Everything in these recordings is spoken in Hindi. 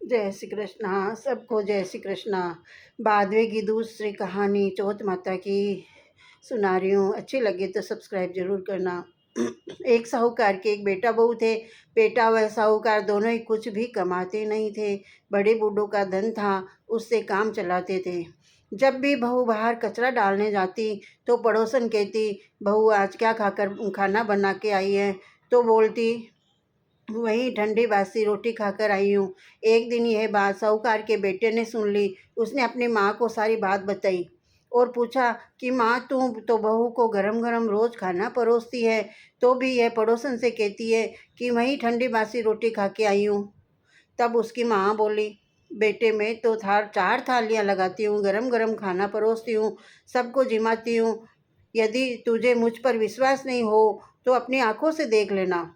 जय श्री कृष्णा। सबको जय श्री कृष्णा। भादवे की दूसरी कहानी चौथ माता की सुना रही हूँ। अच्छी लगे तो सब्सक्राइब जरूर करना। एक साहूकार के एक बेटा बहू थे। बेटा व साहूकार दोनों ही कुछ भी कमाते नहीं थे। बड़े बूढ़ों का धन था, उससे काम चलाते थे। जब भी बहू बाहर कचरा डालने जाती तो पड़ोसन कहती, बहू आज क्या खाकर खाना बना के आई है? तो बोलती, वही ठंडी बासी रोटी खाकर आई हूँ। एक दिन यह बात साहूकार के बेटे ने सुन ली। उसने अपनी माँ को सारी बात बताई और पूछा कि माँ, तू तो बहू को गरम गरम रोज़ खाना परोसती है, तो भी यह पड़ोसन से कहती है कि वही ठंडी बासी रोटी खा के आई हूँ। तब उसकी माँ बोली, बेटे मैं तो 4 थालियाँ लगाती हूँ, गरम गरम खाना परोसती हूँ, सबको जिमाती हूँ। यदि तुझे मुझ पर विश्वास नहीं हो तो अपनी आंखों से देख लेना।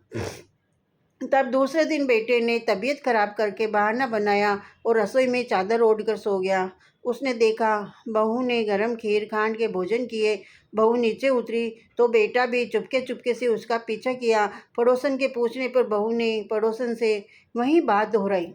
तब दूसरे दिन बेटे ने तबीयत खराब करके बहाना बनाया और रसोई में चादर ओढ़कर सो गया। उसने देखा बहू ने गरम खीर खांड के भोजन किए। बहू नीचे उतरी तो बेटा भी चुपके चुपके से उसका पीछा किया। पड़ोसन के पूछने पर बहू ने पड़ोसन से वही बात दोहराई।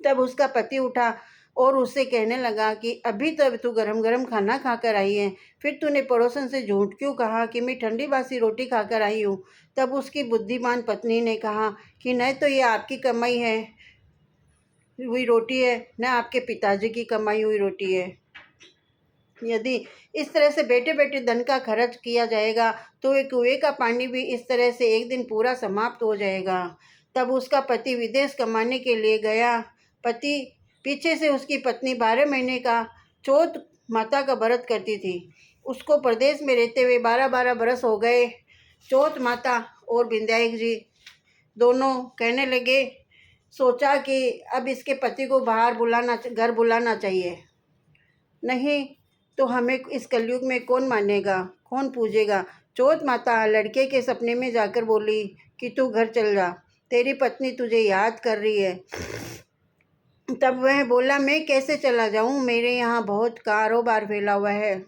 तब उसका पति उठा और उससे कहने लगा कि अभी तब तू गरम गरम खाना खाकर आई है, फिर तूने पड़ोसन से झूठ क्यों कहा कि मैं ठंडी बासी रोटी खाकर आई हूँ? तब उसकी बुद्धिमान पत्नी ने कहा कि न तो ये आपकी कमाई है हुई रोटी है, न आपके पिताजी की कमाई हुई रोटी है। यदि इस तरह से बेटे बेटे धन का खर्च किया जाएगा तो एक कुएं का पानी भी इस तरह से एक दिन पूरा समाप्त हो जाएगा। तब उसका पति विदेश कमाने के लिए गया। पति पीछे से उसकी पत्नी 12 महीने का चौथ माता का व्रत करती थी। उसको प्रदेश में रहते हुए 12-12 बरस हो गए। चौथ माता और विंध्यायक जी दोनों कहने लगे, सोचा कि अब इसके पति को घर बुलाना चाहिए, नहीं तो हमें इस कलयुग में कौन मानेगा, कौन पूजेगा। चौथ माता लड़के के सपने में जाकर बोली कि तू घर चल जा, तेरी पत्नी तुझे याद कर रही है। तब वह बोला, मैं कैसे चला जाऊं, मेरे यहाँ बहुत कारोबार फैला हुआ है।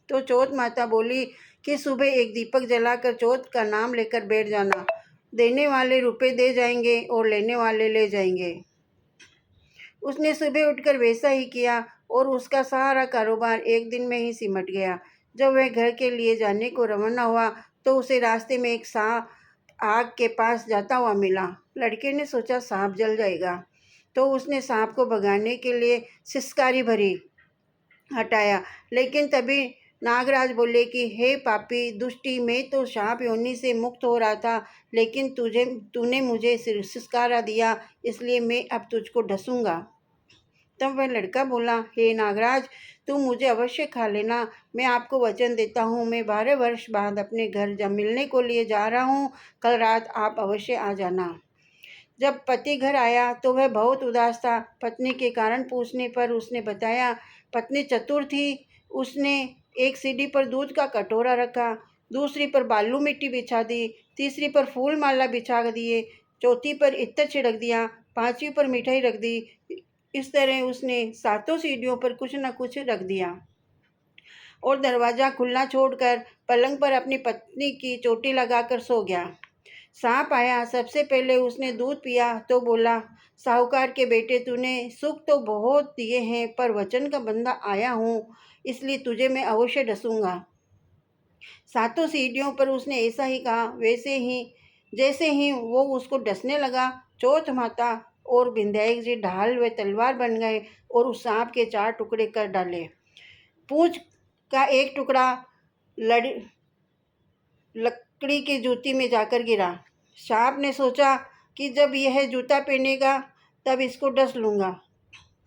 तो चौथ माता बोली कि सुबह एक दीपक जलाकर चौथ का नाम लेकर बैठ जाना, देने वाले रुपए दे जाएंगे और लेने वाले ले जाएंगे। उसने सुबह उठकर वैसा ही किया और उसका सारा कारोबार एक दिन में ही सिमट गया। जब वह घर के लिए जाने को रवाना हुआ तो उसे रास्ते में एक सांप आग के पास जाता हुआ मिला। लड़के ने सोचा सांप जल जाएगा, तो उसने सांप को भगाने के लिए सिसकारी भरी, हटाया। लेकिन तभी नागराज बोले कि हे पापी दुष्टी, मैं तो सांप योनि से मुक्त हो रहा था, लेकिन तूने मुझे सिसकारा दिया, इसलिए मैं अब तुझको डसूंगा। तब वह लड़का बोला, हे नागराज, तुम मुझे अवश्य खा लेना। मैं आपको वचन देता हूँ, मैं 12 वर्ष बाद अपने घर जब मिलने को लिए जा रहा हूँ, कल रात आप अवश्य आ जाना। जब पति घर आया तो वह बहुत उदास था। पत्नी के कारण पूछने पर उसने बताया, पत्नी चतुर थी। उसने एक सीढ़ी पर दूध का कटोरा रखा, दूसरी पर बालू मिट्टी बिछा दी, तीसरी पर फूल माला बिछा दिए, चौथी पर इत्र छिड़क दिया, पांचवी पर मिठाई रख दी। इस तरह उसने 7 सीढ़ियों पर कुछ न कुछ रख दिया और दरवाज़ा खुला छोड़कर पलंग पर अपनी पत्नी की चोटी लगाकर सो गया। सांप आया, सबसे पहले उसने दूध पिया तो बोला, साहूकार के बेटे, तूने सुख तो बहुत दिए हैं, पर वचन का बंदा आया हूँ, इसलिए तुझे मैं अवश्य डसूंगा। 7 सीढ़ियों पर उसने ऐसा ही कहा। वैसे ही जैसे ही वो उसको डसने लगा, चौथ माता और विंध्यायक जी ढाल व तलवार बन गए और उस सांप के 4 टुकड़े कर डाले। पूंछ का एक टुकड़ा लकड़ी की जूती में जाकर गिरा। सांप ने सोचा कि जब यह जूता पहनेगा तब इसको डस लूँगा।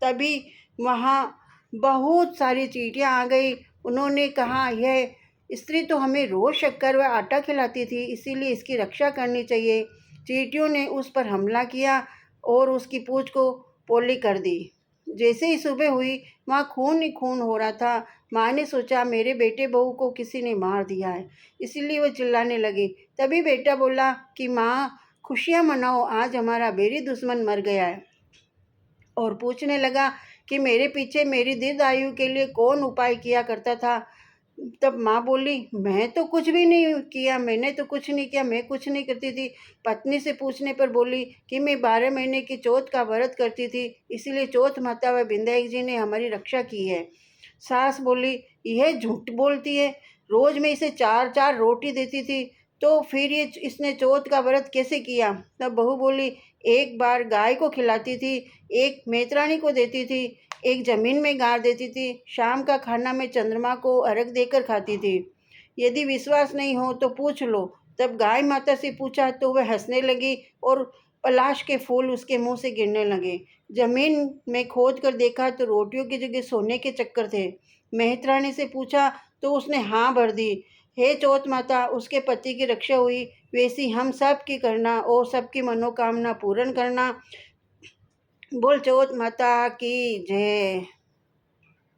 तभी वहाँ बहुत सारी चींटियाँ आ गई। उन्होंने कहा, यह स्त्री तो हमें रोज़ शक्कर व आटा खिलाती थी, इसीलिए इसकी रक्षा करनी चाहिए। चींटियों ने उस पर हमला किया और उसकी पूँछ को पोली कर दी। जैसे ही सुबह हुई वहाँ खून ही खून हो रहा था। माँ ने सोचा, मेरे बेटे बहू को किसी ने मार दिया है, इसीलिए वो चिल्लाने लगी। तभी बेटा बोला कि माँ, खुशियाँ मनाओ, आज हमारा बैरी दुश्मन मर गया है। और पूछने लगा कि मेरे पीछे मेरी दीर्घ आयु के लिए कौन उपाय किया करता था। तब माँ बोली, मैं तो कुछ भी नहीं किया, मैंने तो कुछ नहीं किया, मैं कुछ नहीं करती थी। पत्नी से पूछने पर बोली कि मैं 12 महीने की चौथ का व्रत करती थी, इसीलिए चौथ माता व विंध्याक जी ने हमारी रक्षा की है। सास बोली, यह झूठ बोलती है, रोज मैं इसे 4-4 रोटी देती थी, तो फिर ये इसने चौथ का व्रत कैसे किया? तब बहू बोली, एक बार गाय को खिलाती थी, एक मेतरानी को देती थी, एक जमीन में गाड़ देती थी, शाम का खाना मैं चंद्रमा को अर्घ देकर खाती थी। यदि विश्वास नहीं हो तो पूछ लो। तब गाय माता से पूछा तो वह हंसने लगी और पलाश के फूल उसके मुंह से गिरने लगे। जमीन में खोद कर देखा तो रोटियों की जगह सोने के चक्कर थे। मेहतरानी से पूछा तो उसने हाँ भर दी। हे चौथ माता, उसके पति की रक्षा हुई, वैसी हम सब की करना और सबकी मनोकामना पूर्ण करना। बोल चौथ माता की जय।